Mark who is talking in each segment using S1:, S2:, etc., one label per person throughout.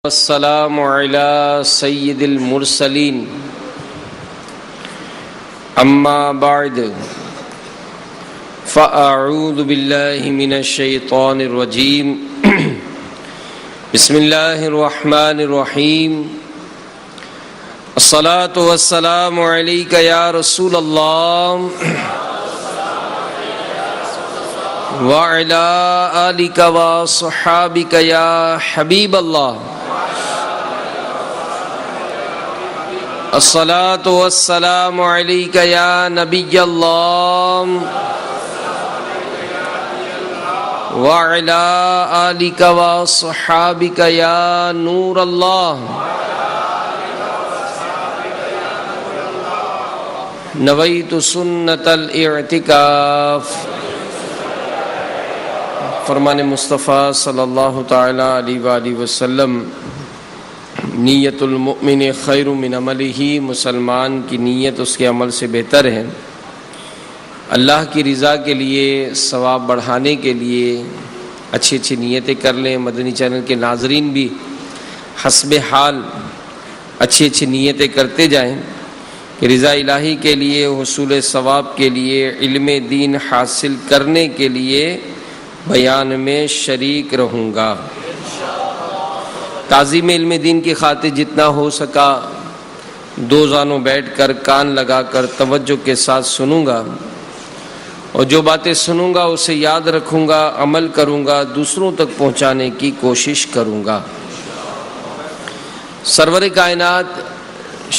S1: والسلام على سيد المرسلين أما بعد فأعوذ بالله من الشيطان الرجيم بسم الله الرحمن الرحيم الصلاة والسلام عليك يا رسول الله وعلى آلك وصحابك يا حبيب الله الصلاة والسلام عليك يا نبي الله وعلى آلك وصحابك يا نور الله نويت سنة الاعتكاف فرمان مصطفیٰ صلی اللہ تعالی علیہ وآلہ وسلم نیت المؤمن خیر من عملہ، مسلمان کی نیت اس کے عمل سے بہتر ہے۔ اللہ کی رضا کے لیے، ثواب بڑھانے کے لیے اچھی اچھی نیتیں کر لیں۔ مدنی چینل کے ناظرین بھی حسب حال اچھی اچھی نیتیں کرتے جائیں کہ رضا الہی کے لیے، حصول ثواب کے لیے، علم دین حاصل کرنے کے لیے بیان میں شریک رہوں گا۔ تعظیم علم دین کی خاطر جتنا ہو سکا دو زانوں بیٹھ کر، کان لگا کر توجہ کے ساتھ سنوں گا، اور جو باتیں سنوں گا اسے یاد رکھوں گا، عمل کروں گا، دوسروں تک پہنچانے کی کوشش کروں گا۔ سرور کائنات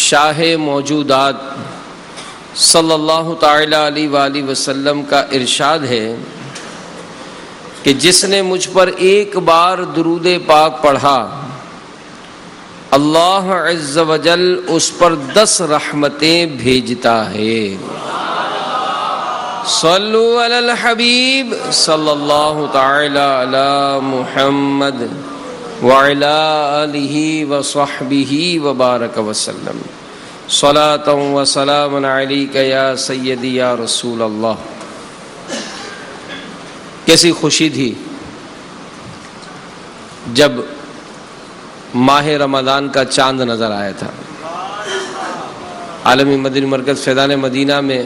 S1: شاہ موجودات صلی اللہ تعالی علیہ وآلہ وسلم کا ارشاد ہے کہ جس نے مجھ پر ایک بار درود پاک پڑھا، اللہ عز و جل اس پر 10 رحمتیں بھیجتا ہے۔ صلو علی الحبیب صلی اللہ تعالی علی محمد وعلی آلہ وصحبہ وبارک وسلم۔ صلاۃ و سلام علیک یا سیدی یا رسول اللہ۔ کیسی خوشی تھی جب ماہ رمضان کا چاند نظر آیا تھا۔ عالمی مدنی مرکز فیضان مدینہ میں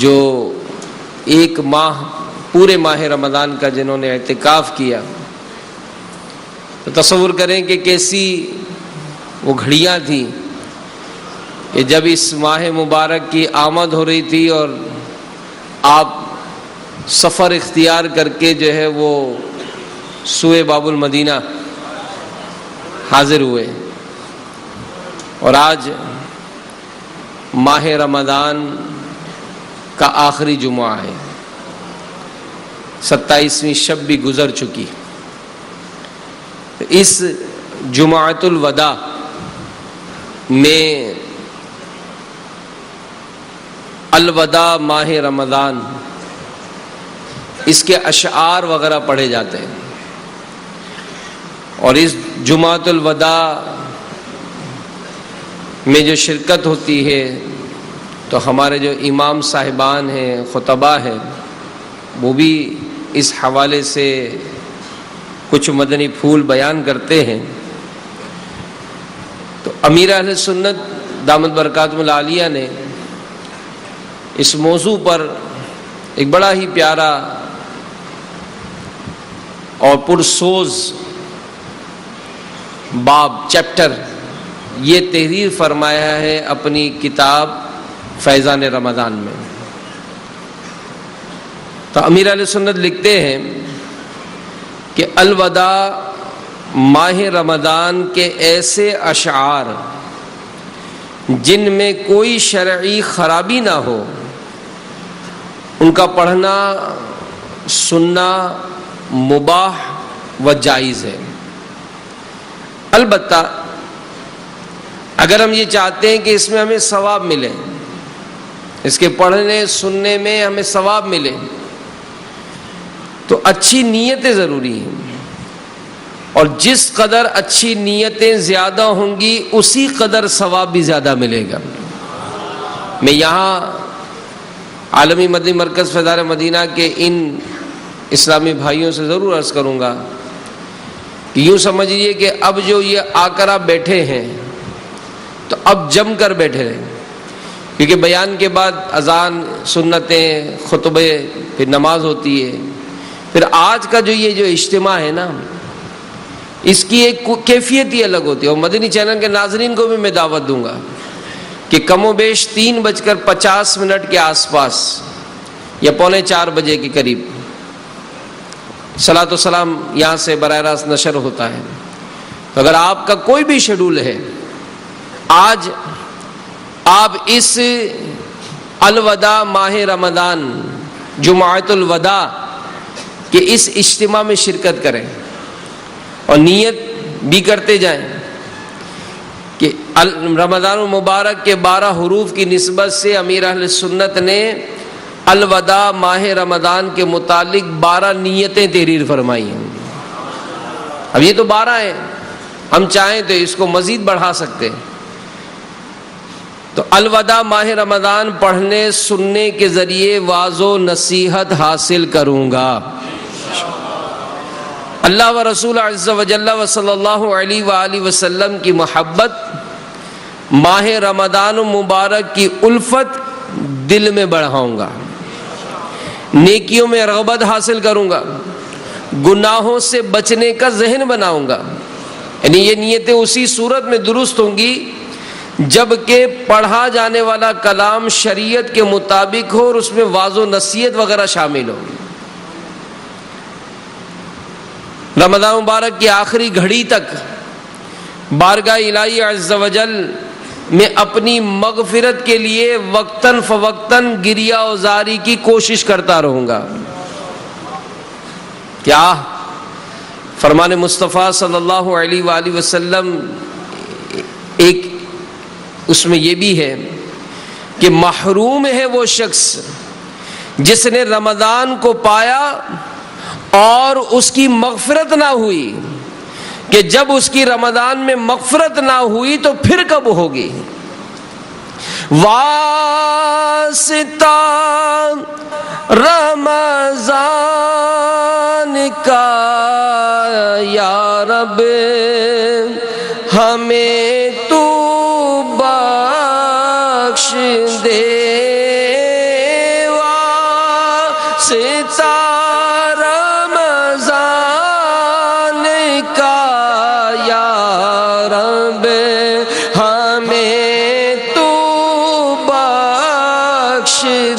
S1: جو ایک ماہ، پورے ماہ رمضان کا جنہوں نے اعتکاف کیا، تو تصور کریں کہ کیسی وہ گھڑیاں تھیں کہ جب اس ماہ مبارک کی آمد ہو رہی تھی اور آپ سفر اختیار کر کے جو ہے وہ سوئے باب المدینہ حاضر ہوئے، اور آج ماہ رمضان کا آخری جمعہ ہے، 27ویں شب بھی گزر چکی۔ اس جمعۃ الوداع میں الوداع ماہ رمضان، اس کے اشعار وغیرہ پڑھے جاتے ہیں، اور اس جمعۃ الوداع میں جو شرکت ہوتی ہے تو ہمارے جو امام صاحبان ہیں، خطباء ہیں، وہ بھی اس حوالے سے کچھ مدنی پھول بیان کرتے ہیں۔ تو امیر اہل سنت دامت برکاتہم العالیہ نے اس موضوع پر ایک بڑا ہی پیارا اور پرسوز باب، چیپٹر یہ تحریر فرمایا ہے اپنی کتاب فیضان رمضان میں۔ تو امیر اہل سنت لکھتے ہیں کہ الوداع ماہ رمضان کے ایسے اشعار جن میں کوئی شرعی خرابی نہ ہو، ان کا پڑھنا، سننا مباح و جائز ہے۔ البتہ اگر ہم یہ چاہتے ہیں کہ اس میں ہمیں ثواب ملے، اس کے پڑھنے سننے میں ہمیں ثواب ملے، تو اچھی نیتیں ضروری ہیں، اور جس قدر اچھی نیتیں زیادہ ہوں گی اسی قدر ثواب بھی زیادہ ملے گا۔ میں یہاں عالمی مدنی مرکز فیضان مدینہ کے ان اسلامی بھائیوں سے ضرور عرض کروں گا یوں سمجھیے کہ اب جو یہ آ کر آپ بیٹھے ہیں تو اب جم کر بیٹھے رہیں، کیونکہ بیان کے بعد اذان، سنتیں، خطبے، پھر نماز ہوتی ہے. پھر آج کا جو یہ اجتماع ہے نا، اس کی ایک کیفیت ہی الگ ہوتی ہے. اور مدنی چینل کے ناظرین کو بھی میں دعوت دوں گا کہ کم و بیش 3:50 کے آس پاس یا 3:45 بجے کے قریب صلاۃ و سلام یہاں سے براہ راست نشر ہوتا ہے. تو اگر آپ کا کوئی بھی شیڈول ہے، آج آپ اس الوداع ماہ رمضان جمعۃ الوداع کہ اس اجتماع میں شرکت کریں اور نیت بھی کرتے جائیں کہ رمضان المبارک کے 12 حروف کی نسبت سے امیر اہل سنت نے الوداع ماہ رمضان کے متعلق 12 نیتیں تحریر فرمائی ہیں. اب یہ تو 12 ہیں، ہم چاہیں تو اس کو مزید بڑھا سکتے ہیں. تو الوداع ماہ رمضان پڑھنے سننے کے ذریعے واعظ و نصیحت حاصل کروں گا. اللہ و رسول عز و جل و صلی اللہ علیہ وآلہ وسلم کی محبت، ماہ رمضان مبارک کی الفت دل میں بڑھاؤں گا، نیکیوں میں رغبت حاصل کروں گا، گناہوں سے بچنے کا ذہن بناؤں گا. یعنی یہ نیتیں اسی صورت میں درست ہوں گی جبکہ پڑھا جانے والا کلام شریعت کے مطابق ہو اور اس میں واعظ و نصیحت وغیرہ شامل ہو. رمضان مبارک کی آخری گھڑی تک بارگاہ الہی عز و جل میں اپنی مغفرت کے لیے وقتاً فوقتاً گریہ وزاری کی کوشش کرتا رہوں گا. کیا فرمان مصطفیٰ صلی اللہ علیہ وآلہ وسلم ایک اس میں یہ بھی ہے کہ محروم ہے وہ شخص جس نے رمضان کو پایا اور اس کی مغفرت نہ ہوئی، کہ جب اس کی رمضان میں مغفرت نہ ہوئی تو پھر کب ہوگی. واسطہ رمضان کا یا رب ہمیں تو بخش دے، واسطہ رمضان کا یا رب ہمیں تو بخش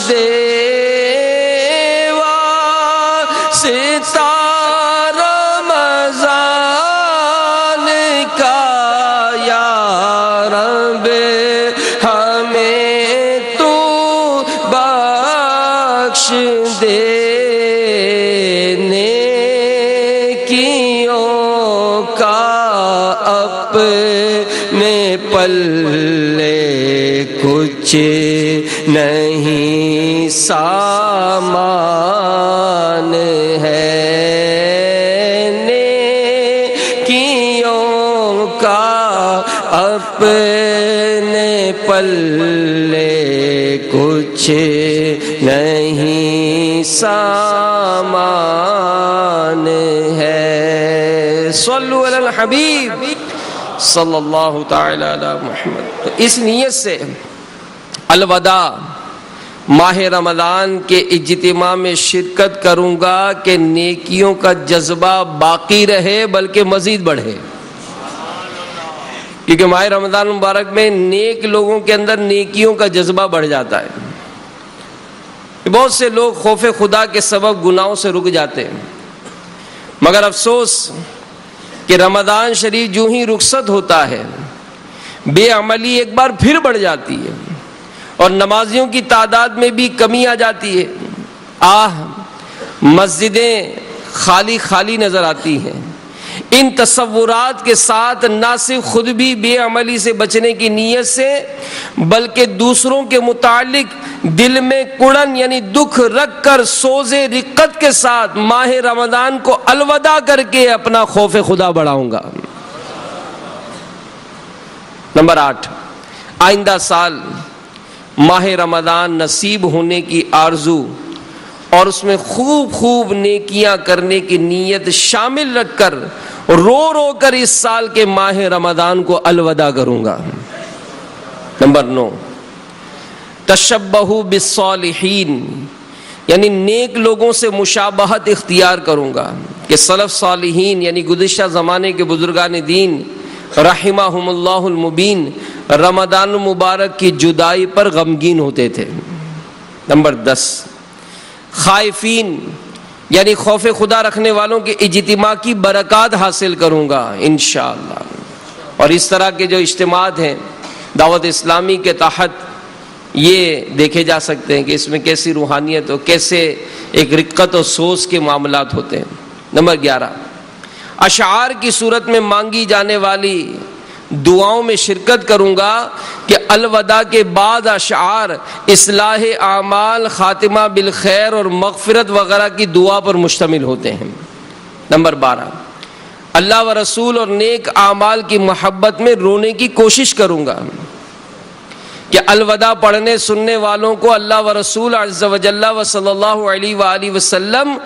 S1: دے، واسطہ رمضان کا یا رب ہمیں تو بخش دے. پلے کچھ نہیں سامان ہے، نیکیوں کا اپنے پلے کچھ نہیں سامان ہے. صلو علی الحبیب صلی اللہ تعالی علی محمد. تو اس نیت سے الوداع ماہ رمضان کے اجتماع میں شرکت کروں گا کہ نیکیوں کا جذبہ باقی رہے بلکہ مزید بڑھے، کیونکہ ماہ رمضان مبارک میں نیک لوگوں کے اندر نیکیوں کا جذبہ بڑھ جاتا ہے. بہت سے لوگ خوف خدا کے سبب گناہوں سے رک جاتے ہیں، مگر افسوس کہ رمضان شریف جو ہی رخصت ہوتا ہے بے عملی ایک بار پھر بڑھ جاتی ہے اور نمازیوں کی تعداد میں بھی کمی آ جاتی ہے. مسجدیں خالی خالی نظر آتی ہیں. ان تصورات کے ساتھ نہ صرف خود بھی بے عملی سے بچنے کی نیت سے بلکہ دوسروں کے متعلق دل میں کڑن یعنی دکھ رکھ کر سوز رقت کے ساتھ ماہ رمضان کو الوداع کر کے اپنا خوف خدا بڑھاؤں گا. نمبر 8، آئندہ سال ماہ رمضان نصیب ہونے کی آرزو اور اس میں خوب خوب نیکیاں کرنے کی نیت شامل رکھ کر رو رو کر اس سال کے ماہ رمضان کو الوداع کروں گا۔ نمبر 9، تشبہوا بالصالحین، یعنی نیک لوگوں سے مشابہت اختیار کروں گا کہ سلف صالحین یعنی گزشتہ زمانے کے بزرگان دین رحمہم اللہ المبین رمضان المبارک کی جدائی پر غمگین ہوتے تھے۔ نمبر 10، خائفین یعنی خوف خدا رکھنے والوں کے اجتماع کی برکات حاصل کروں گا انشاءاللہ۔ اور اس طرح کے جو اجتماعات ہیں دعوت اسلامی کے تحت یہ دیکھے جا سکتے ہیں کہ اس میں کیسی روحانیت اور کیسے ایک رقت و سوز کے معاملات ہوتے ہیں۔ نمبر 11، اشعار کی صورت میں مانگی جانے والی دعاؤں میں شرکت کروں گا کہ الوداع کے بعد اشعار اصلاح اعمال، خاتمہ بالخیر اور مغفرت وغیرہ کی دعا پر مشتمل ہوتے ہیں۔ نمبر 12، اللہ و رسول اور نیک اعمال کی محبت میں رونے کی کوشش کروں گا کہ الوداع پڑھنے سننے والوں کو اللہ و رسول عز و جل و صلی اللہ علیہ وآلہ وسلم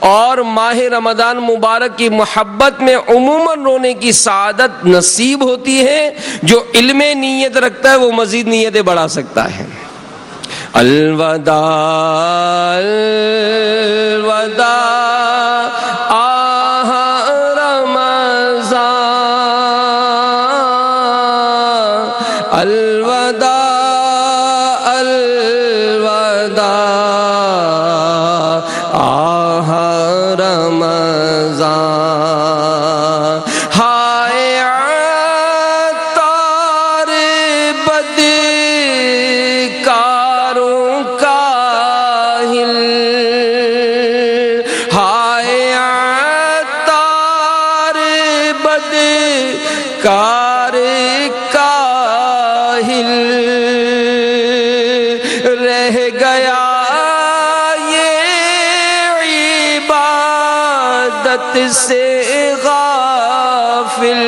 S1: اور ماہ رمضان مبارک کی محبت میں عموماً رونے کی سعادت نصیب ہوتی ہے۔ جو علم نیت رکھتا ہے وہ مزید نیتیں بڑھا سکتا ہے۔ الوداع الوداع آہ رمضان، الوداع آہ رمضان، ہائے عطار بدکاروں کاہل، ہائے عطار بدکار کاہل، رہ گیا سے غافل،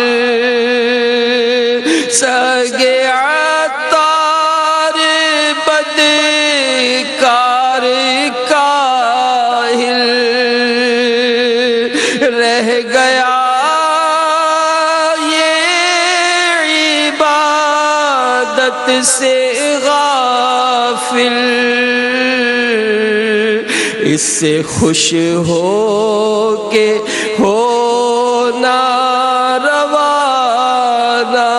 S1: سگے عطار بدکار کاہل، رہ گیا یہ عبادت سے غافل، اس سے خوش ہو کے ہونا روانہ،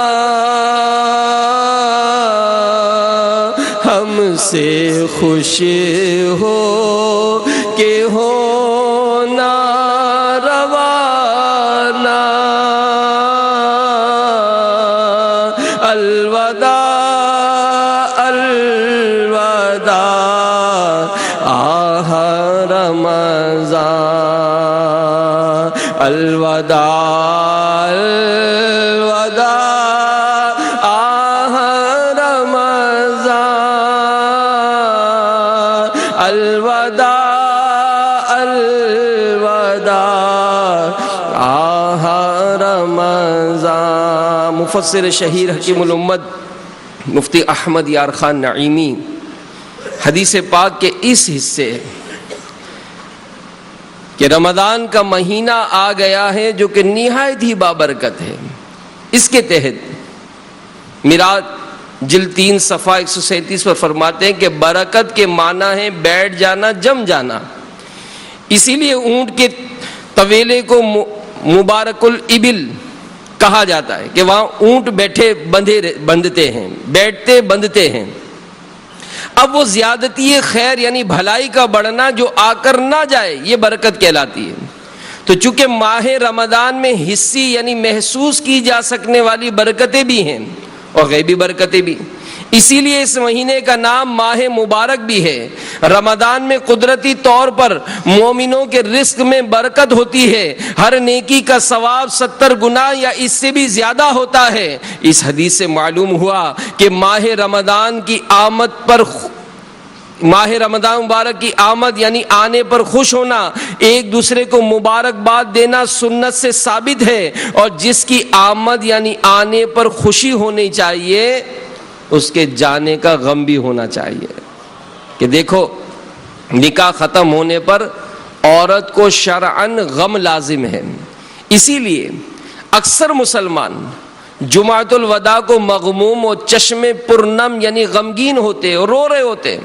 S1: ہم سے خوش ہو کے ہونا روانہ، الوداع الوداع آہ رمضان، الوداع الوداع آہ رمضان، الوداع الوداع آہ رمضان۔ مفسر شہیر حکیم الامت مفتی احمد یار خان نعیمی حدیث پاک کے اس حصے کہ رمضان کا مہینہ آ گیا ہے جو کہ نہایت ہی بابرکت ہے، اس کے تحت میراث جلد 3 صفحہ 137 پر فرماتے ہیں کہ برکت کے معنی ہے بیٹھ جانا، جم جانا، اسی لیے اونٹ کے طویلے کو مبارک الابل کہا جاتا ہے کہ وہاں اونٹ بیٹھے بندھتے ہیں، بیٹھتے بندھتے ہیں۔ اب وہ زیادتی خیر یعنی بھلائی کا بڑھنا جو آ کر نہ جائے یہ برکت کہلاتی ہے۔ تو چونکہ ماہ رمضان میں حسی یعنی محسوس کی جا سکنے والی برکتیں بھی ہیں اور غیبی برکتیں بھی، اسی لیے اس مہینے کا نام ماہ مبارک بھی ہے۔ رمضان میں قدرتی طور پر مومنوں کے رزق میں برکت ہوتی ہے، ہر نیکی کا ثواب 70 گنا یا اس سے بھی زیادہ ہوتا ہے۔ اس حدیث سے معلوم ہوا کہ ماہ رمضان مبارک کی آمد یعنی آنے پر خوش ہونا، ایک دوسرے کو مبارکباد دینا سنت سے ثابت ہے، اور جس کی آمد یعنی آنے پر خوشی ہونی چاہیے اس کے جانے کا غم بھی ہونا چاہیے۔ کہ دیکھو نکاح ختم ہونے پر عورت کو شرعاً غم لازم ہے، اسی لیے اکثر مسلمان جمعۃ الوداع کو مغموم و چشمے پرنم یعنی غمگین ہوتے اور رو رہے ہوتے،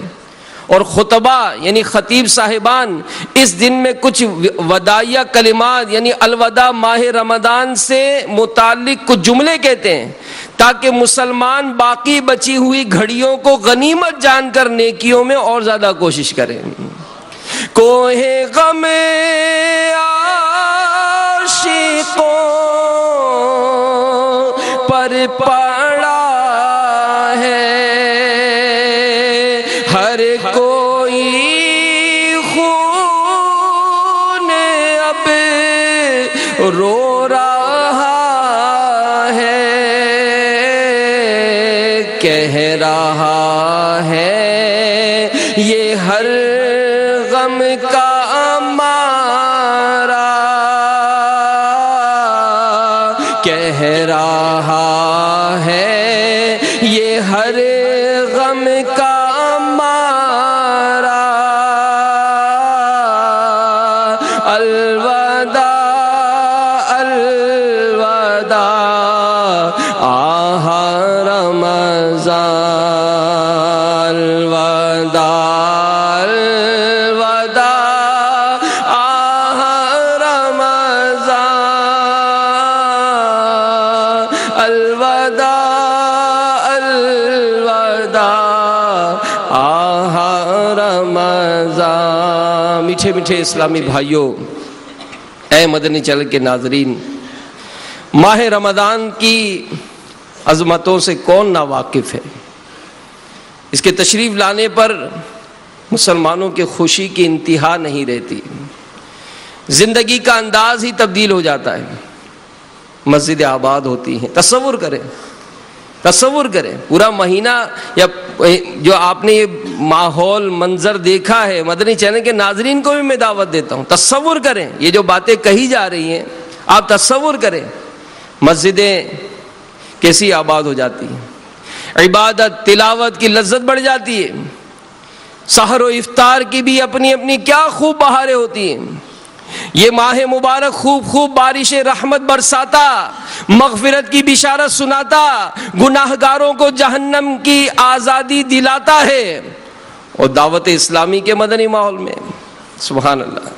S1: اور خطبہ یعنی خطیب صاحبان اس دن میں کچھ وداعیہ کلمات یعنی الوداع ماہ رمضان سے متعلق کچھ جملے کہتے ہیں تاکہ مسلمان باقی بچی ہوئی گھڑیوں کو غنیمت جان کر نیکیوں میں اور زیادہ کوشش کریں۔ کوہ غم عاشقوں پر پڑا ہے، ہر کوئی خون اب رو رہا ہے، کہہ رہا ہے یہ ہر غم کا مارا، کہہ رہا ہے یہ ہر غم کا مارا، الوداع الوداع آہ رمضان، الوداع الوداع آہ رمضان، الوداع الوداع آہ رمضان۔ میٹھے میٹھے اسلامی بھائیوں، اے مدنی چینل کے ناظرین، ماہ رمضان کی عظمتوں سے کون ناواقف ہے؟ اس کے تشریف لانے پر مسلمانوں کی خوشی کی انتہا نہیں رہتی، زندگی کا انداز ہی تبدیل ہو جاتا ہے، مسجدیں آباد ہوتی ہیں۔ تصور کریں پورا مہینہ، یا جو آپ نے یہ ماحول منظر دیکھا ہے، مدنی چینل کے ناظرین کو بھی میں دعوت دیتا ہوں، تصور کریں یہ جو باتیں کہی جا رہی ہیں، آپ تصور کریں مسجدیں کیسی آباد ہو جاتی ہیں، عبادت تلاوت کی لذت بڑھ جاتی ہے، سحر و افطار کی بھی اپنی اپنی کیا خوب بہاریں ہوتی ہیں۔ یہ ماہ مبارک خوب بارش رحمت برساتا، مغفرت کی بشارت سناتا، گناہگاروں کو جہنم کی آزادی دلاتا ہے، اور دعوت اسلامی کے مدنی ماحول میں سبحان اللہ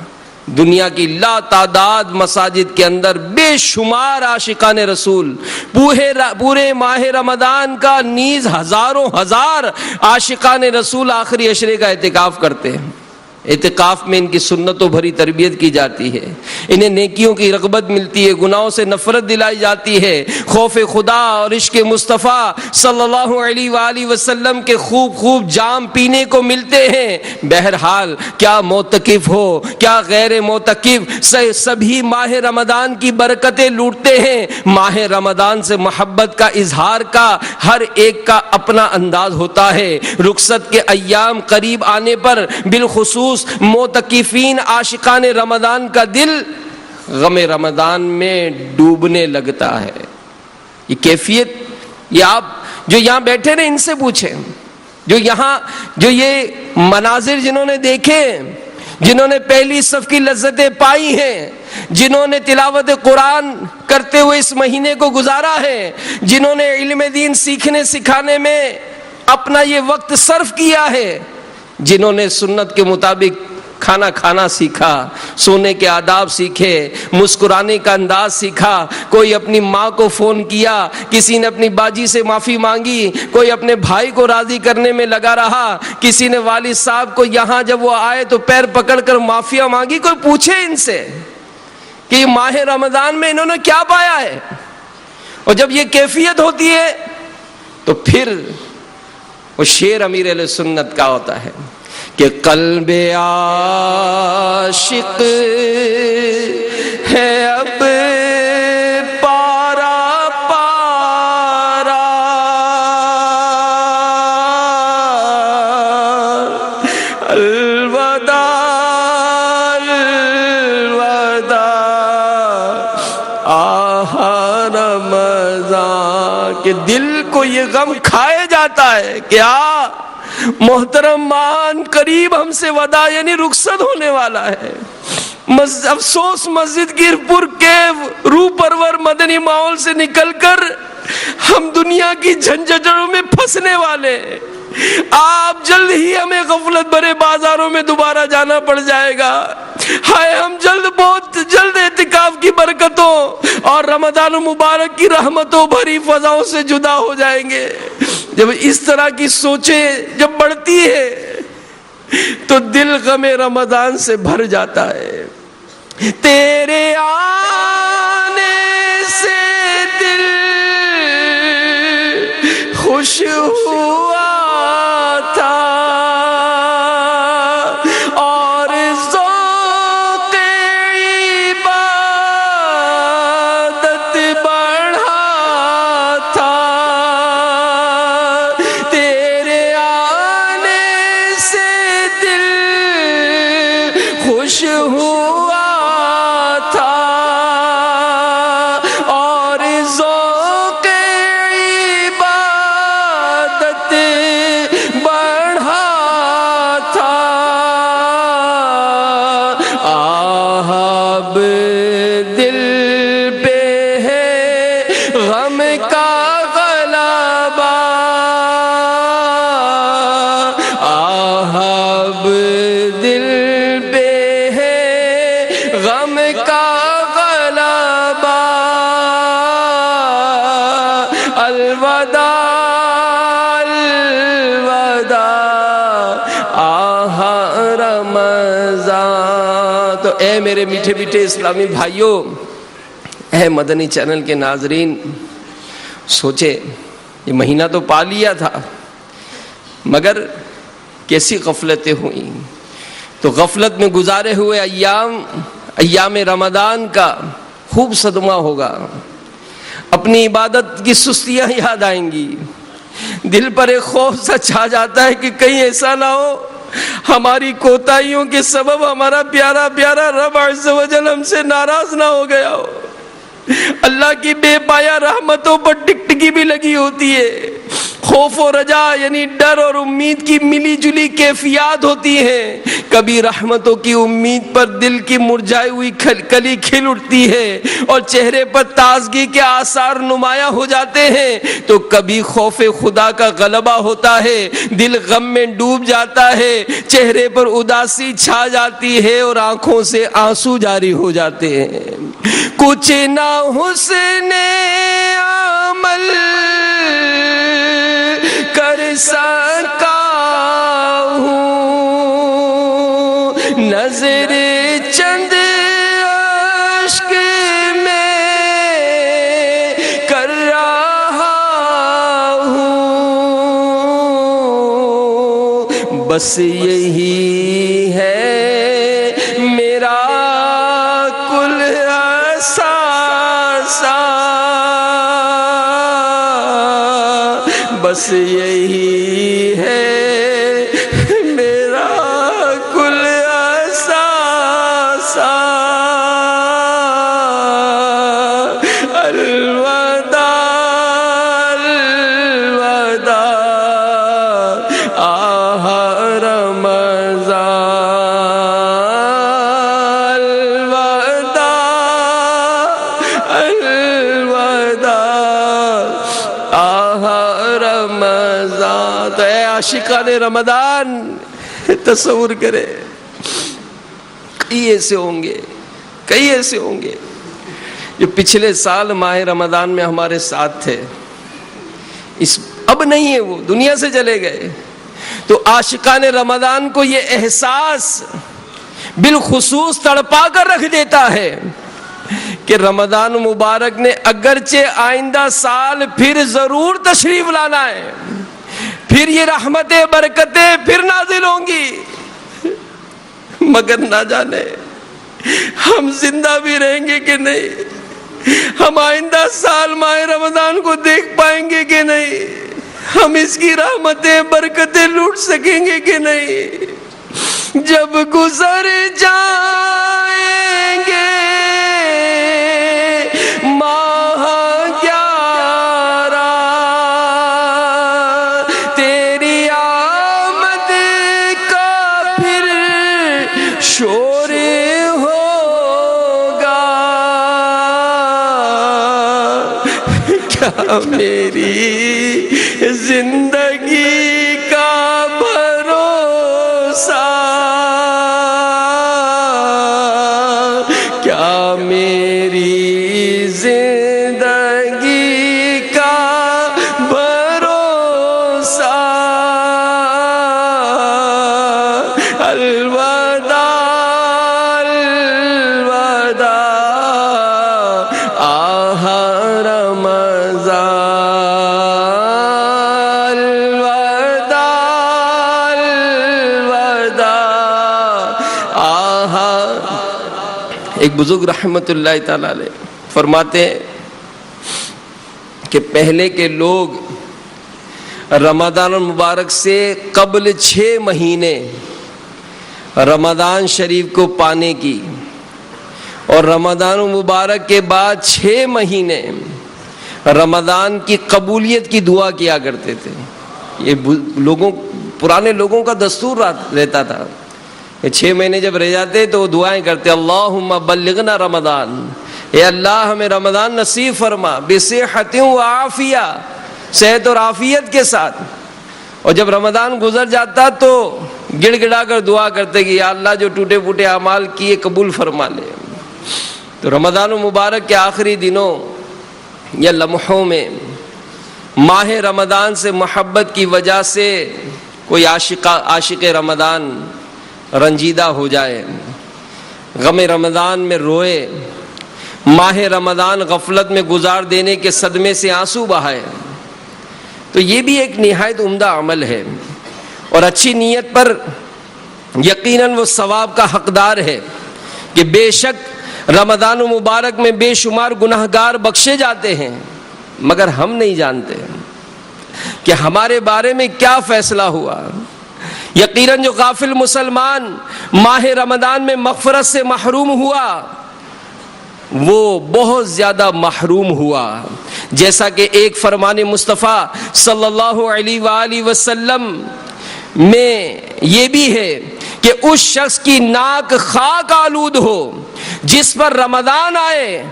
S1: دنیا کی لا تعداد مساجد کے اندر بے شمار عاشقان رسول پورے ماہ رمضان کا نیز ہزاروں ہزار عاشقان رسول آخری عشرے کا اعتکاف کرتے ہیں۔ اعتکاف میں ان کی سنتوں بھری تربیت کی جاتی ہے، انہیں نیکیوں کی رغبت ملتی ہے، گناہوں سے نفرت دلائی جاتی ہے، خوف خدا اور عشق مصطفیٰ صلی اللہ علیہ وآلہ وسلم کے خوب جام پینے کو ملتے ہیں۔ بہرحال کیا معتکف ہو کیا غیر معتکف، سبھی ماہ رمضان کی برکتیں لوٹتے ہیں۔ ماہ رمضان سے محبت کا اظہار کا ہر ایک کا اپنا انداز ہوتا ہے۔ رخصت کے ایام قریب آنے پر بالخصوص معتکفین عاشقان رمضان کا دل غم رمضان میں ڈوبنے لگتا ہے۔ یہ کیفیت یہ آپ جو یہاں بیٹھے نا ان سے پوچھیں، جو یہ مناظر جنہوں نے دیکھے، جنہوں نے پہلی صف کی لذتیں پائی ہیں، جنہوں نے تلاوت قرآن کرتے ہوئے اس مہینے کو گزارا ہے، جنہوں نے علم دین سیکھنے سکھانے میں اپنا یہ وقت صرف کیا ہے، جنہوں نے سنت کے مطابق کھانا کھانا سیکھا، سونے کے آداب سیکھے، مسکرانے کا انداز سیکھا، کوئی اپنی ماں کو فون کیا، کسی نے اپنی باجی سے معافی مانگی، کوئی اپنے بھائی کو راضی کرنے میں لگا رہا، کسی نے والد صاحب کو یہاں جب وہ آئے تو پیر پکڑ کر معافیاں مانگی۔ کوئی پوچھے ان سے کہ ماہ رمضان میں انہوں نے کیا پایا ہے؟ اور جب یہ کیفیت ہوتی ہے تو پھر وہ شعر امیر اہل سنت کا ہوتا ہے کہ قلب عاشق ہے اب پارا پارا، الوداع الوداع آہ رمضان، کہ دل کو یہ غم کھائے جاتا ہے کہ محترم مان قریب ہم سے وداع یعنی رخصت ہونے والا ہے۔ افسوس مسجد کی پر کے روح پرور مدنی ماحول سے نکل کر ہم دنیا کی جھنجھٹوں میں پھنسنے والے ہیں۔ آپ جلد ہی ہمیں غفلت بھرے بازاروں میں دوبارہ جانا پڑ جائے گا۔ ہائے ہم بہت جلد اعتکاف کی برکتوں اور رمضان مبارک کی رحمتوں بھری فضاؤں سے جدا ہو جائیں گے۔ جب اس طرح کی سوچیں جب بڑھتی ہے تو دل غم رمضان سے بھر جاتا ہے۔ تیرے آنے سے دل خوش ہوا تھا اور ذوق عبادت بڑھا تھا۔ تیرے آنے سے دل خوش ہوا تھا اور ذوق عبادت بڑھا تھا۔ اب دل پہ ہے غم کا غلبہ، اب دل پہ ہے غم کا غلبہ۔ الوداع الوداع آہ رمضان۔ تو اے میرے میٹھے میٹھے اسلامی بھائیوں، اے مدنی چینل کے ناظرین، سوچے یہ مہینہ تو پا لیا تھا مگر کیسی غفلتیں ہوئیں۔ تو غفلت میں گزارے ہوئے ایام رمضان کا خوب صدمہ ہوگا، اپنی عبادت کی سستیاں یاد آئیں گی، دل پر ایک خوف سا چھا جاتا ہے کہ کہیں ایسا نہ ہو ہماری کوتاہیوں کے سبب ہمارا پیارا پیارا رب عز و جل ہم سے ناراض نہ ہو گیا ہو۔ اللہ کی بے پایا رحمتوں پر ٹکٹکی بھی لگی ہوتی ہے، خوف و رجا یعنی ڈر اور امید کی ملی جلی کیفیات ہوتی ہیں۔ کبھی رحمتوں کی امید پر دل کی مرجھائی ہوئی کلی کھل اٹھتی ہے اور چہرے پر تازگی کے آثار نمایاں ہو جاتے ہیں، تو کبھی خوف خدا کا غلبہ ہوتا ہے، دل غم میں ڈوب جاتا ہے، چہرے پر اداسی چھا جاتی ہے اور آنکھوں سے آنسو جاری ہو جاتے ہیں۔ کچھ نہ حسن عمل کر سکا ہوں، نظر چند اشک میں کر رہا ہوں، بس یہی ہے میرا کل اثاثہ، بس یہی ہے میرا کل اثاثہ۔ الوداع الوداع آہ رمضان، الوداع الوداع آہ رمضان۔ تو اے عاشقان رمضان تصور کرے، کئی ایسے ہوں گے جو پچھلے سال ماہ رمضان میں ہمارے ساتھ تھے، اب نہیں ہے، وہ دنیا سے چلے گئے۔ تو عاشقان رمضان کو یہ احساس بالخصوص تڑپا کر رکھ دیتا ہے کہ رمضان مبارک نے اگرچہ آئندہ سال پھر ضرور تشریف لانا ہے، پھر یہ رحمتیں برکتیں پھر نازل ہوں گی، مگر نہ جانے ہم زندہ بھی رہیں گے کہ نہیں، ہم آئندہ سال ماہ رمضان کو دیکھ پائیں گے کہ نہیں، ہم اس کی رحمتیں برکتیں لوٹ سکیں گے کہ نہیں۔ جب گزر جائیں گے ماہ 11 تیری آمد کا پھر شور ہو میری زندگی کا بھروسہ، کیا میری زندگی کا بھروسہ، الوداع الوداع آہ رمضان، الوداع الوداع آہ۔ ایک بزرگ رحمت اللہ تعالی علیہ فرماتے ہیں کہ پہلے کے لوگ رمضان المبارک سے قبل 6 مہینے رمضان شریف کو پانے کی، اور رمضان المبارک کے بعد 6 مہینے رمضان کی قبولیت کی دعا کیا کرتے تھے۔ یہ پرانے لوگوں کا دستور رہتا تھا کہ 6 مہینے جب رہ جاتے تو وہ دعائیں کرتے، اللہم بلغنا رمضان، اے اللہ ہمیں رمضان نصیب فرما، بصحت و عافیہ، صحت اور عافیت کے ساتھ۔ اور جب رمضان گزر جاتا تو گڑ گڑا کر دعا کرتے کہ یا اللہ جو ٹوٹے پھوٹے اعمال کیے قبول فرما لے۔ تو رمضان المبارک کے آخری دنوں یا لمحوں میں ماہ رمضان سے محبت کی وجہ سے کوئی عاشق رمضان رنجیدہ ہو جائے، غم رمضان میں روئے، ماہ رمضان غفلت میں گزار دینے کے صدمے سے آنسو بہائے، تو یہ بھی ایک نہایت عمدہ عمل ہے، اور اچھی نیت پر یقیناً وہ ثواب کا حقدار ہے کہ بے شک رمضان المبارک میں بے شمار گناہگار بخشے جاتے ہیں، مگر ہم نہیں جانتے کہ ہمارے بارے میں کیا فیصلہ ہوا۔ یقیناً جو غافل مسلمان ماہ رمضان میں مغفرت سے محروم ہوا وہ بہت زیادہ محروم ہوا، جیسا کہ ایک فرمان مصطفیٰ صلی اللہ علیہ وآلہ وسلم میں یہ بھی ہے کہ اس شخص کی ناک خاک آلود ہو جس پر رمضان آئے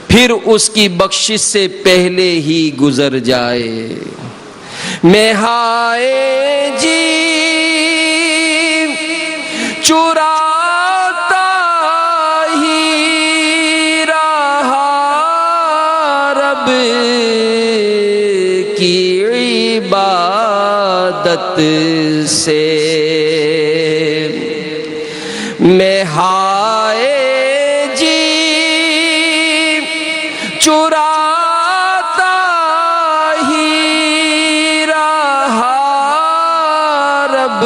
S1: پھر اس کی بخشش سے پہلے ہی گزر جائے۔ میں ہائے جی چراتا ہی رہا رب کی عبادت سے، میں ہائے جی چراتا ہی رہا رب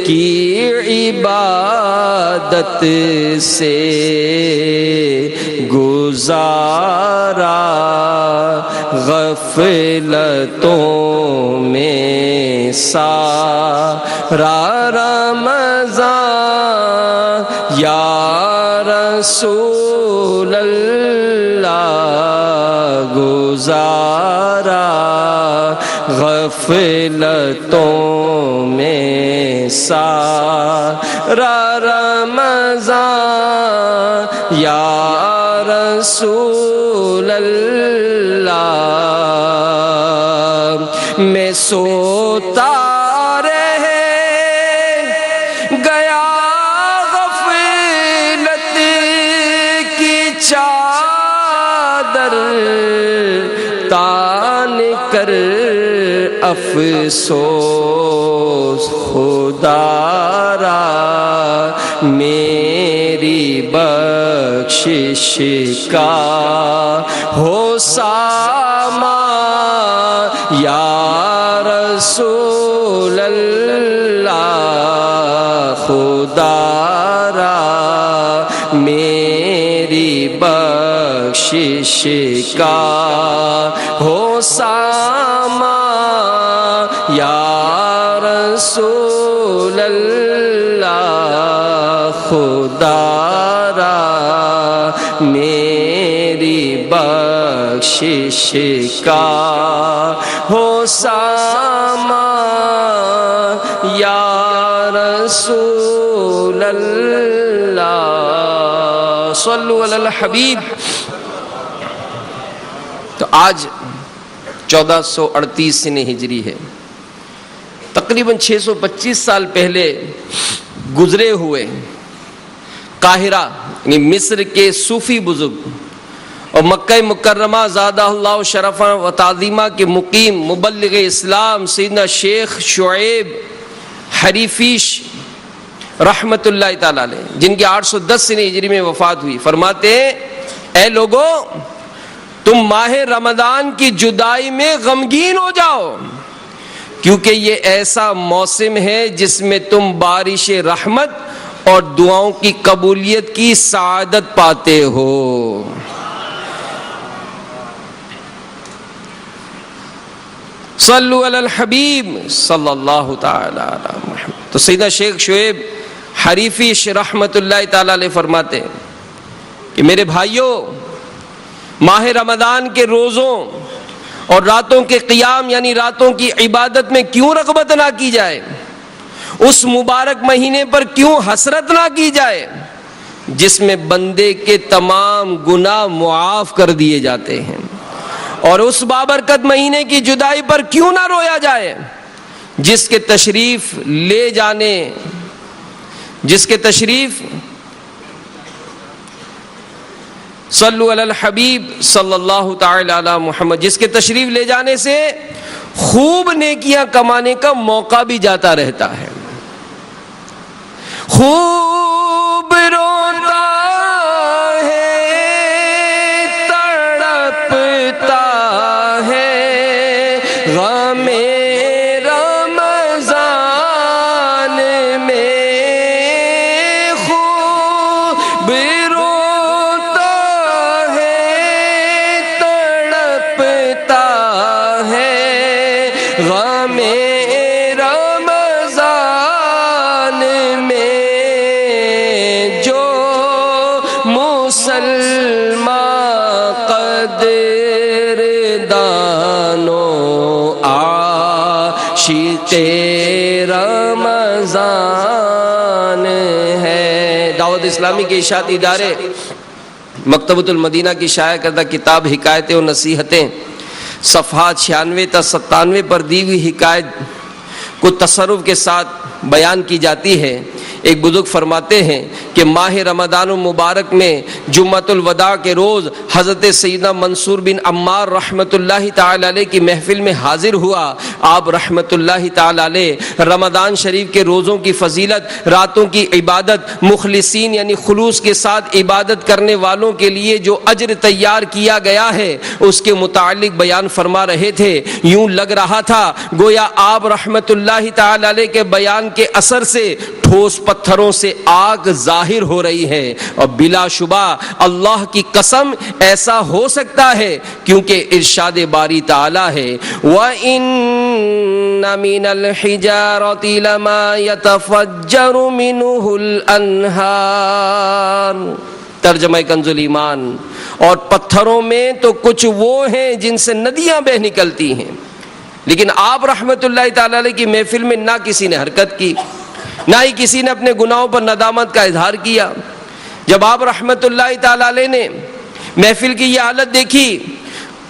S1: کی عبادت سے، گزارا غفلتوں میں سارا رمضان، یا رسول اللہ گزارا غفلتوں میں سارا رمضان، یا رسول اللہ میں سوتا رہ گیا غفلت کی چادر تان کر افسوس، خدا را میری بخشش کا ہو سامان، یا رسول اللہ خدا را میری بخشش کا ہو سامان، یا رسول اللہ خدا را میری بخشش کا ہو سامان، یا رسول اللہ۔ صلو علی الحبیب۔ تو آج 1438 سن ہجری ہے، تقریباً 625 سال پہلے گزرے ہوئے قاہرہ یعنی مصر کے صوفی بزرگ اور مکہ مکرمہ زادہ اللہ شرفا و تعظیمہ کے مقیم مبلغ اسلام سیدنا شیخ شعیب حریفیش رحمت اللہ تعالی علیہ، جن کی 810 سن ہجری میں وفات ہوئی، فرماتے ہیں اے لوگو تم ماہ رمضان کی جدائی میں غمگین ہو جاؤ، کیونکہ یہ ایسا موسم ہے جس میں تم بارش رحمت اور دعاؤں کی قبولیت کی سعادت پاتے ہو۔ صلو علی الحبیب صلی اللہ تعالی علی محمد۔ تو سیدنا شیخ شعیب حریفی رحمت اللہ تعالی علیہ فرماتے ہیں کہ میرے بھائیوں، ماہ رمضان کے روزوں اور راتوں کے قیام یعنی راتوں کی عبادت میں کیوں رغبت نہ کی جائے، اس مبارک مہینے پر کیوں حسرت نہ کی جائے جس میں بندے کے تمام گناہ معاف کر دیے جاتے ہیں، اور اس بابرکت مہینے کی جدائی پر کیوں نہ رویا جائے جس کے تشریف صلو علی الحبیب صلی اللہ تعالی علی محمد، جس کے تشریف لے جانے سے خوب نیکیاں کمانے کا موقع بھی جاتا رہتا ہے۔ خوب روتا ہے تڑپتا ہے غم رمضان میں، خوب روتا ہے تڑپتا ہے غم رمضان میں، جو مسلمان قدر دانو عاشق رمضان ہے۔ دعوت اسلامی کے اشاعتی ادارے مکتبۃ المدینہ کی شائع کردہ کتاب حکایتیں و نصیحتیں صفحات 96 تا 97 پر دی ہوئی حکایت کو تصرف کے ساتھ بیان کی جاتی ہے۔ ایک بزرگ فرماتے ہیں کہ ماہ رمضان المبارک میں جمعۃ الوداع کے روز حضرت سیدنا منصور بن عمار رحمت اللہ تعالی علیہ کی محفل میں حاضر ہوا۔ آپ رحمت اللہ تعالی علیہ رمضان شریف کے روزوں کی فضیلت، راتوں کی عبادت، مخلصین یعنی خلوص کے ساتھ عبادت کرنے والوں کے لیے جو اجر تیار کیا گیا ہے اس کے متعلق بیان فرما رہے تھے۔ یوں لگ رہا تھا گویا آپ رحمت اللہ تعالی علیہ کے بیان کے اثر سے ٹھوس پتھروں سے آگ ظاہر ہو رہی ہے، اور بلا شبہ اللہ کی قسم ایسا ہو سکتا ہے کیونکہ ارشاد باری تعالی ہے وَإِنَّ مِنَ الْحِجَارَةِ لَمَا يَتَفَجَّرُ مِنْهُ الْأَنْهَارُ۔ ترجمہ کنز الایمان، اور پتھروں میں تو کچھ وہ ہیں جن سے ندیاں بہ نکلتی ہیں۔ لیکن آپ رحمت اللہ تعالی علیہ کی محفل میں نہ کسی نے حرکت کی، نہ ہی کسی نے اپنے گناہوں پر ندامت کا اظہار کیا۔ جب آپ رحمت اللہ تعالی علیہ نے محفل کی یہ حالت دیکھی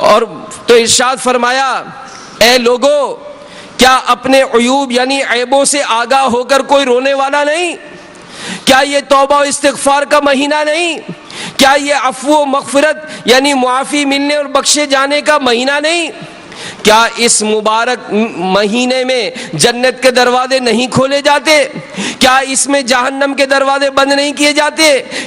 S1: اور تو ارشاد فرمایا اے لوگو، کیا اپنے عیوب یعنی عیبوں سے آگاہ ہو کر کوئی رونے والا نہیں؟ کیا یہ توبہ و استغفار کا مہینہ نہیں؟ کیا یہ عفو و مغفرت یعنی معافی ملنے اور بخشے جانے کا مہینہ نہیں؟ کیا اس مبارک مہینے میں جنت کے دروازے نہیں کھولے جاتے؟ کیا اس میں جہنم کے دروازے بند نہیں کیے جاتے؟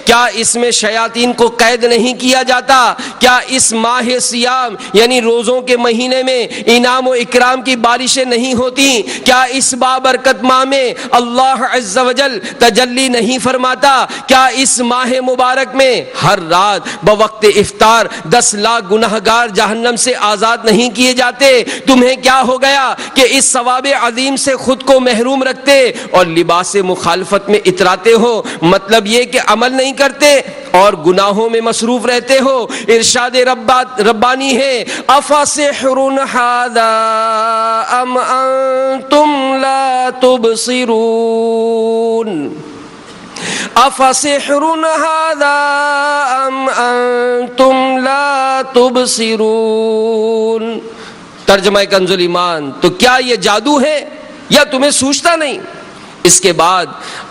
S1: کیا اس میں شیاطین کو قید نہیں کیا جاتا؟ کیا اس ماہ سیام یعنی روزوں کے مہینے میں انعام و اکرام کی بارشیں نہیں ہوتی؟ کیا اس بابرکت ماہ میں اللہ عز و جل تجلی نہیں فرماتا؟ کیا اس ماہ مبارک میں ہر رات بوقت افطار 10 لاکھ گناہگار جہنم سے آزاد نہیں کیے جاتے؟ تمہیں کیا ہو گیا کہ اس ثواب عظیم سے خود کو محروم رکھتے اور لباس مخالفت میں اتراتے ہو؟ مطلب یہ کہ عمل نہیں کرتے اور گناہوں میں مصروف رہتے ہو۔ ارشاد ربانی ہے افسحر ھذا ام انتم لا تبصرون، افسحر ھذا ام انتم لا تبصرون. ترجمہ کنز الایمان، تو کیا یہ جادو ہے یا تمہیں سوچتا نہیں؟ اس کے بعد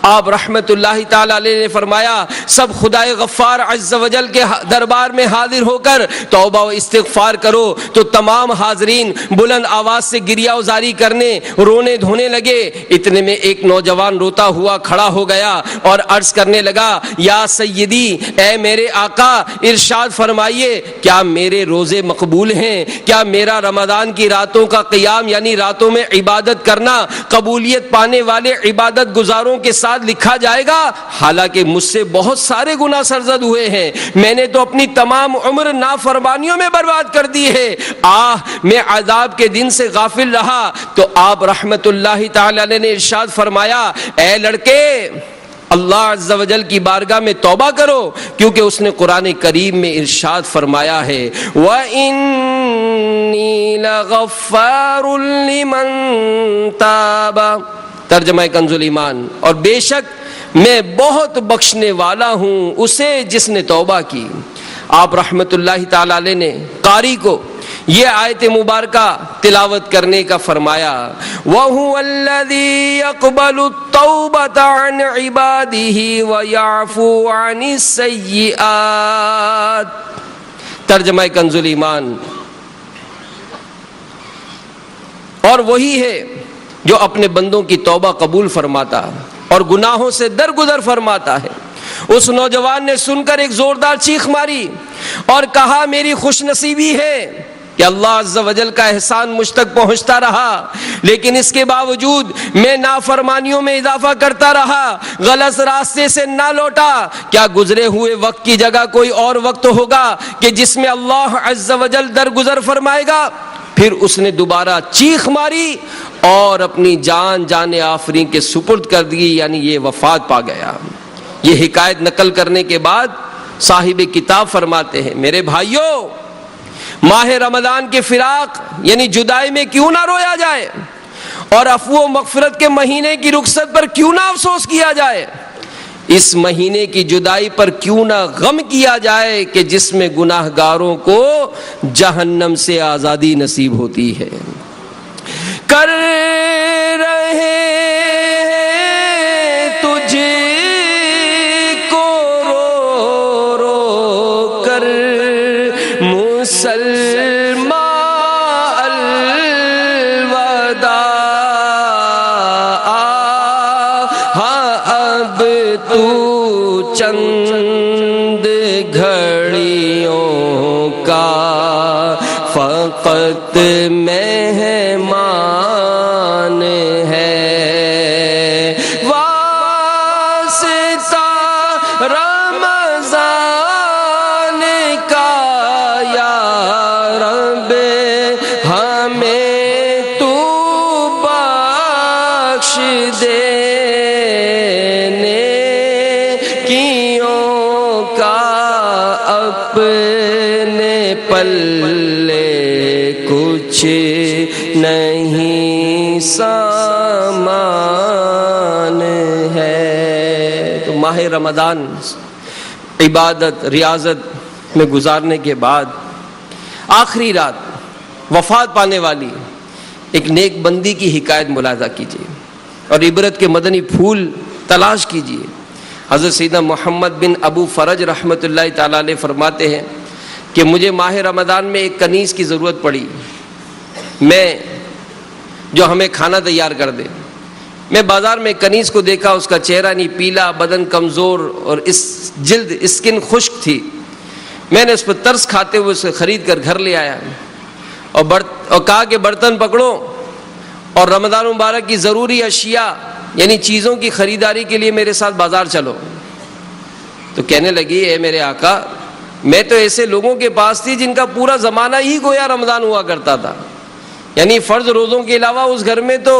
S1: آپ رحمت اللہ تعالی علیہ نے فرمایا سب خدائے غفار عز و جل کے دربار میں حاضر ہو کر توبہ و استغفار کرو. تو تمام حاضرین بلند آواز سے گریہ وزاری کرنے رونے دھونے لگے. اتنے میں ایک نوجوان روتا ہوا کھڑا ہو گیا اور عرض کرنے لگا یا سیدی، اے میرے آقا ارشاد فرمائیے کیا میرے روزے مقبول ہیں؟ کیا میرا رمضان کی راتوں کا قیام یعنی راتوں میں عبادت کرنا قبولیت پانے والے عبادت گزاروں کے ساتھ لکھا جائے گا؟ حالانکہ مجھ سے بہت سارے گناہ سرزد ہوئے ہیں، میں نے تو اپنی تمام عمر نافرمانیوں میں برباد کر دی ہے. میں عذاب کے دن سے غافل رہا. تو آپ رحمت اللہ تعالی علیہ نے ارشاد فرمایا اے لڑکے، اللہ عز و جل کی بارگاہ میں توبہ کرو، کیونکہ اس نے قرآن کریم میں ارشاد فرمایا ہے وَإِنِّي لَغَفَّارٌ لِمَن تَابَ. ترجمہ کنز الایمان، اور بے شک میں بہت بخشنے والا ہوں اسے جس نے توبہ کی. آپ رحمت اللہ تعالی علیہ نے قاری کو یہ آیت مبارکہ تلاوت کرنے کا فرمایا وَهُوَ الَّذِي يَقْبَلُ التَّوْبَةَ عَنْ عِبَادِهِ وَيَعْفُو عَنِ السَّيِّئَاتِ. ترجمہ کنز الایمان، اور وہی ہے جو اپنے بندوں کی توبہ قبول فرماتا اور گناہوں سے درگزر فرماتا ہے. اس نوجوان نے سن کر ایک زوردار چیخ ماری اور کہا میری خوش نصیبی ہے کہ اللہ عز و جل کا احسان مجھ تک پہنچتا رہا، لیکن اس کے باوجود میں نافرمانیوں میں اضافہ کرتا رہا، غلط راستے سے نہ لوٹا. کیا گزرے ہوئے وقت کی جگہ کوئی اور وقت ہوگا کہ جس میں اللہ عز و جل درگزر فرمائے گا؟ پھر اس نے دوبارہ چیخ ماری اور اپنی جان آفرین کے سپرد کر دی، یعنی یہ وفات پا گیا. یہ حکایت نقل کرنے کے بعد صاحب کتاب فرماتے ہیں میرے بھائیوں، ماہ رمضان کے فراق یعنی جدائی میں کیوں نہ رویا جائے، اور عفو و مغفرت کے مہینے کی رخصت پر کیوں نہ افسوس کیا جائے. اس مہینے کی جدائی پر کیوں نہ غم کیا جائے کہ جس میں گناہ گاروں کو جہنم سے آزادی نصیب ہوتی ہے. کر رہے تجھ کو رو رو کر مسلمان الوداع، ہاں اب تو چند گھڑیوں کا فقط مہمان ہے. واسطہ رمضان کا یا رب ہمیں تو بخش دینے کیوں کا اپنے پلے کچھ نہیں سامان ہے. تو ماہ رمضان عبادت ریاضت میں گزارنے کے بعد آخری رات وفات پانے والی ایک نیک بندی کی حکایت ملاحظہ کیجیے اور عبرت کے مدنی پھول تلاش کیجیے. حضرت سیدنا محمد بن ابو فرج رحمۃ اللہ تعالی علیہ فرماتے ہیں کہ مجھے ماہ رمضان میں ایک کنیز کی ضرورت پڑی، میں جو ہمیں کھانا تیار کر دے. میں بازار میں کنیز کو دیکھا، اس کا چہرہ نہیں پیلا، بدن کمزور اور اس جلد اسکن خشک تھی. میں نے اس پر ترس کھاتے ہوئے اسے خرید کر گھر لے آیا اور کہا کہ برتن پکڑو اور رمضان مبارک کی ضروری اشیاء یعنی چیزوں کی خریداری کے لیے میرے ساتھ بازار چلو. تو کہنے لگی اے میرے آقا، میں تو ایسے لوگوں کے پاس تھی جن کا پورا زمانہ ہی گویا رمضان ہوا کرتا تھا، یعنی فرض روزوں کے علاوہ اس گھر میں تو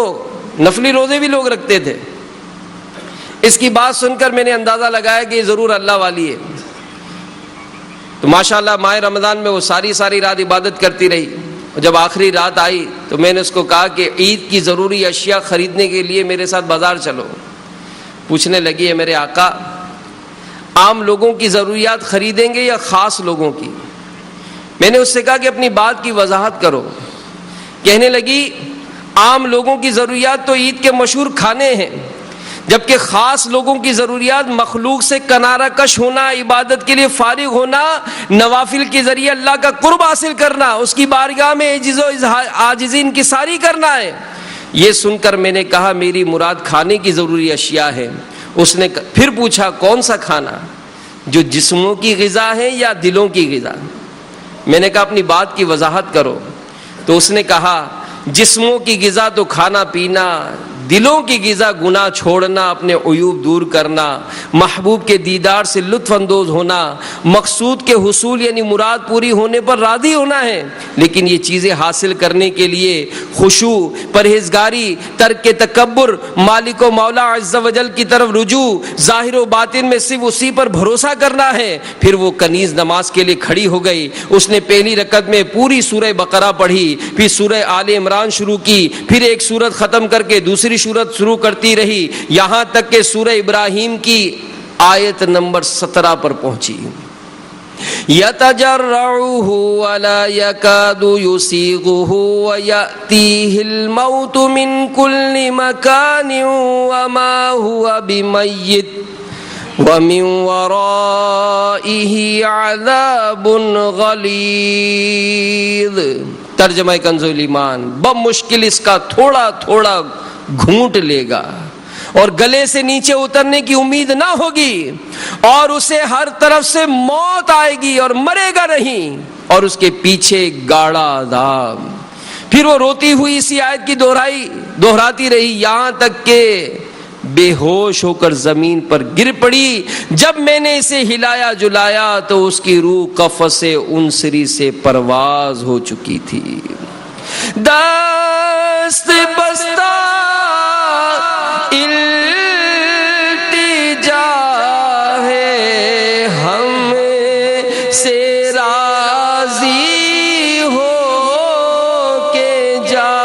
S1: نفلی روزے بھی لوگ رکھتے تھے. اس کی بات سن کر میں نے اندازہ لگایا کہ یہ ضرور اللہ والی ہے. تو ماشاءاللہ ماہ رمضان میں وہ ساری رات عبادت کرتی رہی. اور جب آخری رات آئی تو میں نے اس کو کہا کہ عید کی ضروری اشیاء خریدنے کے لیے میرے ساتھ بازار چلو. پوچھنے لگی ہے میرے آقا عام لوگوں کی ضروریات خریدیں گے یا خاص لوگوں کی؟ میں نے اس سے کہا کہ اپنی بات کی وضاحت کرو. کہنے لگی عام لوگوں کی ضروریات تو عید کے مشہور کھانے ہیں، جبکہ خاص لوگوں کی ضروریات مخلوق سے کنارہ کش ہونا، عبادت کے لیے فارغ ہونا، نوافل کے ذریعے اللہ کا قرب حاصل کرنا، اس کی بارگاہ میں عجز و عاجزی انکساری کرنا ہے. یہ سن کر میں نے کہا میری مراد کھانے کی ضروری اشیاء ہے. اس نے پھر پوچھا کون سا کھانا، جو جسموں کی غذا ہے یا دلوں کی غذا؟ میں نے کہا اپنی بات کی وضاحت کرو. تو اس نے کہا جسموں کی غذا تو کھانا پینا، دلوں کی غذا گناہ چھوڑنا، اپنے عیوب دور کرنا، محبوب کے دیدار سے لطف اندوز ہونا، مقصود کے حصول یعنی مراد پوری ہونے پر راضی ہونا ہے. لیکن یہ چیزیں حاصل کرنے کے لیے خشوع، پرہیزگاری، ترک تکبر، مالک و مولا عز و جل کی طرف رجوع، ظاہر و باطن میں صرف اسی پر بھروسہ کرنا ہے. پھر وہ کنیز نماز کے لیے کھڑی ہو گئی. اس نے پہلی رکعت میں پوری سورہ بقرہ پڑھی، پھر سورہ آل عمران شروع کی، پھر ایک سورت ختم کر کے دوسری سورت شروع کرتی رہی، یہاں تک کہ سورہ ابراہیم کی آیت نمبر 17 پر پہنچی. يَتَجَرَّعُهُ وَلَا يَكَادُ يُسِيغُهُ وَيَأْتِيهِ الْمَوْتُ مِنْ كُلِّ مَكَانٍ وَمَا هُوَ بِمَيِّتٍ وَمِنْ وَرَائِهِ عَذَابٌ غَلِيظٌ. ترجمہ کنز الایمان، بمشکل اس کا تھوڑا تھوڑا گھونٹ لے گا اور گلے سے نیچے اترنے کی امید نہ ہوگی، اور اسے ہر طرف سے موت آئے گی اور مرے گا نہیں، اور اس کے پیچھے گاڑا عذاب. پھر وہ روتی ہوئی اسی آیت کی دہراتی رہی یہاں تک کہ بے ہوش ہو کر زمین پر گر پڑی. جب میں نے اسے ہلایا جلایا تو اس کی روح قفس انصری سے پرواز ہو چکی تھی. دست بستہ التجا ہے ہم سے راضی ہو کے جا،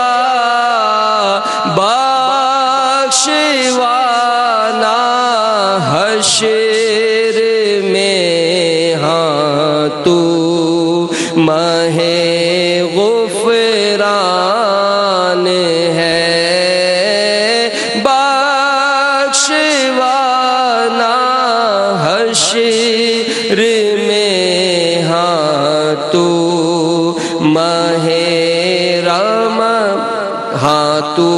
S1: بخشوانا حشر میں ہاں تو ماہ غفران ہے، بخشوانا حشر میں ہاں تو ماہ ہاں تو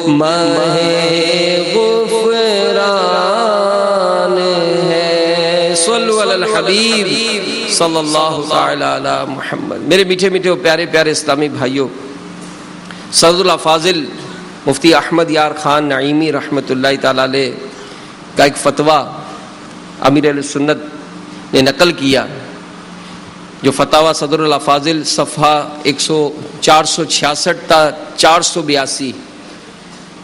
S1: ماہ غفران ہے. صلو علی الحبیب صلی اللہ تعالی علی محمد. میرے میٹھے میٹھے اور پیارے پیارے اسلامی بھائیوں، صدر الافاضل مفتی احمد یار خان نعیمی رحمۃ اللہ تعالی علیہ کا ایک فتویٰ امیر اہل سنت نے نقل کیا، جو فتاویٰ صدر الافاضل صفحہ 466 تا 482.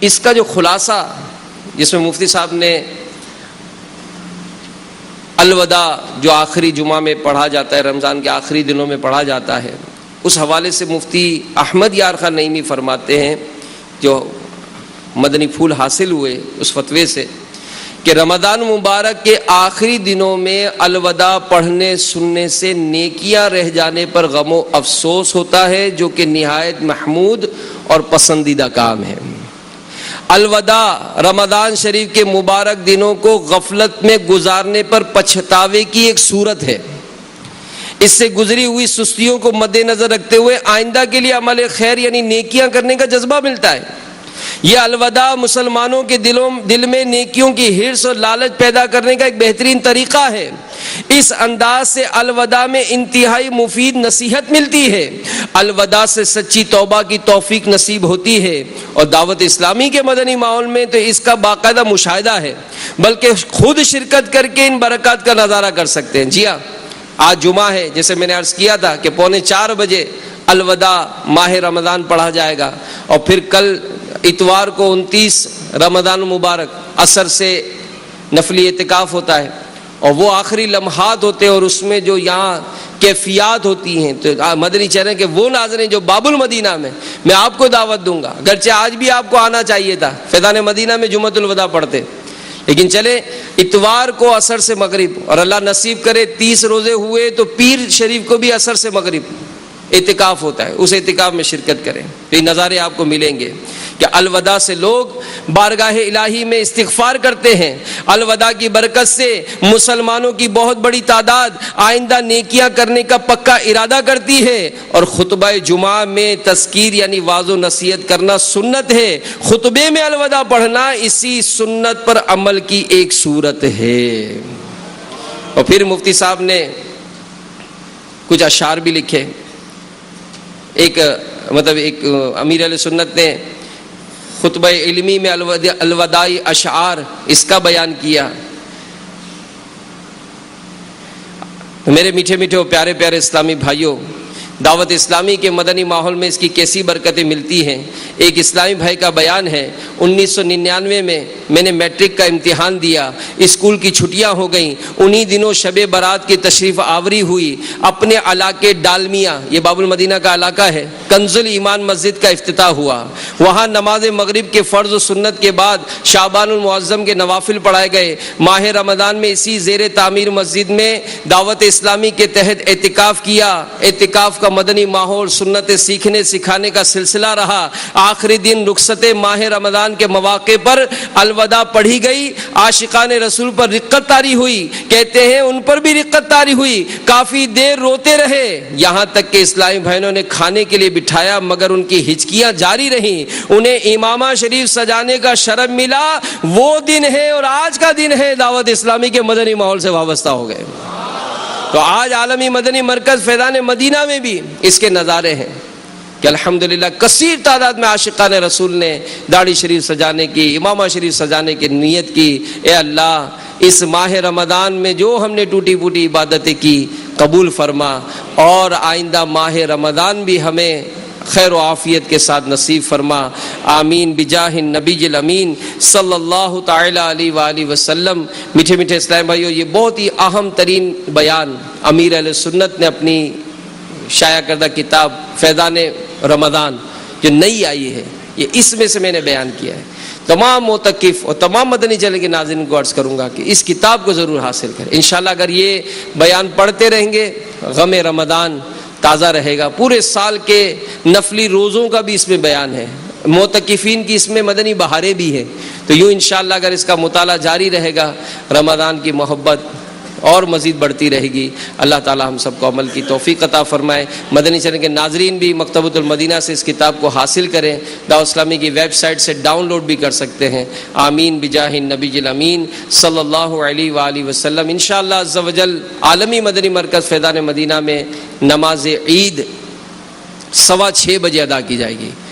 S1: اس کا جو خلاصہ، جس میں مفتی صاحب نے الوداع جو آخری جمعہ میں پڑھا جاتا ہے، رمضان کے آخری دنوں میں پڑھا جاتا ہے، اس حوالے سے مفتی احمد یار خان نعیمی فرماتے ہیں، جو مدنی پھول حاصل ہوئے اس فتوے سے، کہ رمضان مبارک کے آخری دنوں میں الوداع پڑھنے سننے سے نیکیاں رہ جانے پر غم و افسوس ہوتا ہے، جو کہ نہایت محمود اور پسندیدہ کام ہے. الوداع رمضان شریف کے مبارک دنوں کو غفلت میں گزارنے پر پچھتاوے کی ایک صورت ہے. اس سے گزری ہوئی سستیوں کو مد نظر رکھتے ہوئے آئندہ کے لیے عمل خیر یعنی نیکیاں کرنے کا جذبہ ملتا ہے. یہ الوداع مسلمانوں کے دل میں نیکیوں کی حرص اور لالچ پیدا کرنے کا ایک بہترین طریقہ ہے. اس انداز سے الوداع میں انتہائی مفید نصیحت ملتی ہے. الوداع سے سچی توبہ کی توفیق نصیب ہوتی ہے، اور دعوت اسلامی کے مدنی ماحول میں تو اس کا باقاعدہ مشاہدہ ہے، بلکہ خود شرکت کر کے ان برکات کا نظارہ کر سکتے ہیں. جی ہاں، آج جمعہ ہے، جیسے میں نے عرض کیا تھا کہ 3:45 بجے الوداع ماہ رمضان پڑھا جائے گا، اور پھر کل اتوار کو 29 رمضان مبارک عصر سے نفلی اعتکاف ہوتا ہے، اور وہ آخری لمحات ہوتے ہیں، اور اس میں جو یہاں کیفیات ہوتی ہیں، تو مدنی چینل کے وہ ناظرین جو باب المدینہ میں آپ کو دعوت دوں گا، اگرچہ آج بھی آپ کو آنا چاہیے تھا، فیضان مدینہ میں جمعۃ الوداع پڑھتے، لیکن چلے اتوار کو عصر سے مغرب، اور اللہ نصیب کرے 30 روزے ہوئے تو پیر شریف کو بھی عصر سے مغرب اعتکاف ہوتا ہے، اس اعتکاف میں شرکت کریں، تو یہ نظارے آپ کو ملیں گے کہ الوداع سے لوگ بارگاہ الہی میں استغفار کرتے ہیں۔ الوداع کی برکت سے مسلمانوں کی بہت بڑی تعداد آئندہ نیکیاں کرنے کا پکا ارادہ کرتی ہے، اور خطبہ جمعہ میں تذکیر یعنی واعظ و نصیحت کرنا سنت ہے، خطبے میں الوداع پڑھنا اسی سنت پر عمل کی ایک صورت ہے۔ اور پھر مفتی صاحب نے کچھ اشعار بھی لکھے، ایک امیر علیہ سنت نے خطبہ علمی میں الوداعی اشعار اس کا بیان کیا۔ میرے میٹھے میٹھے اور پیارے پیارے اسلامی بھائیوں، دعوت اسلامی کے مدنی ماحول میں اس کی کیسی برکتیں ملتی ہیں۔ ایک اسلامی بھائی کا بیان ہے، 1999 میں میں نے میٹرک کا امتحان دیا، اسکول کی چھٹیاں ہو گئیں، انہی دنوں شب برات کی تشریف آوری ہوئی، اپنے علاقے ڈالمیا، یہ باب المدینہ کا علاقہ ہے، کنز الایمان مسجد کا افتتاح ہوا۔ وہاں نماز مغرب کے فرض و سنت کے بعد شعبان المعظم کے نوافل پڑھائے گئے۔ ماہ رمضان میں اسی زیر تعمیر مسجد میں دعوت اسلامی کے تحت اعتکاف کیا۔ اعتکاف کا مدنی ماحول سنت سیکھنے سکھانے کا سلسلہ رہا۔ آخری دن رخصت ماہ رمضان کے مواقع پر الوداع پڑھی گئی، عاشقان رسول پر رقت طاری ہوئی، کہتے ہیں ان پر بھی رقت طاری ہوئی، کافی دیر روتے رہے، یہاں تک کہ اسلامی بہنوں نے کھانے کے لیے بٹھایا مگر ان کی ہچکیاں جاری رہیں۔ انہیں امامہ شریف سجانے کا شرف ملا۔ وہ دن ہے اور آج کا دن ہے دعوت اسلامی کے مدنی ماحول سے وابستہ ہو گئے۔ تو آج عالمی مدنی مرکز فیضان مدینہ میں بھی اس کے نظارے ہیں کہ الحمدللہ کثیر تعداد میں عاشقان رسول نے داڑھی شریف سجانے کی، امامہ شریف سجانے کی نیت کی۔ اے اللہ، اس ماہ رمضان میں جو ہم نے ٹوٹی پوٹی عبادتیں کی قبول فرما، اور آئندہ ماہ رمضان بھی ہمیں خیر و عافیت کے ساتھ نصیب فرما، آمین بجاہ النبی الامین صلی اللہ تعالی علیہ وآلہ وسلم۔ میٹھے میٹھے اسلام بھائیو، یہ بہت ہی اہم ترین بیان امیر اہل سنت نے اپنی شائع کردہ کتاب فیضان رمضان جو نئی آئی ہے، یہ اس میں سے میں نے بیان کیا ہے۔ تمام معتکف اور تمام مدنی چینل کے ناظرین کو عرض کروں گا کہ اس کتاب کو ضرور حاصل کریں۔ انشاءاللہ اگر یہ بیان پڑھتے رہیں گے، غم رمضان تازہ رہے گا۔ پورے سال کے نفلی روزوں کا بھی اس میں بیان ہے، معتکفین کی اس میں مدنی بہاریں بھی ہیں۔ تو یوں انشاءاللہ اگر اس کا مطالعہ جاری رہے گا، رمضان کی محبت اور مزید بڑھتی رہے گی۔ اللہ تعالی ہم سب کو عمل کی توفیق عطا فرمائے۔ مدنی چینل کے ناظرین بھی مکتبۃ المدینہ سے اس کتاب کو حاصل کریں، دعوت اسلامی کی ویب سائٹ سے ڈاؤن لوڈ بھی کر سکتے ہیں۔ آمین بجاہ النبی الامین صلی اللہ علیہ وآلہ وسلم۔ انشاءاللہ عز و جل عالمی مدنی مرکز فیضان مدینہ میں نماز عید 6:15 بجے ادا کی جائے گی۔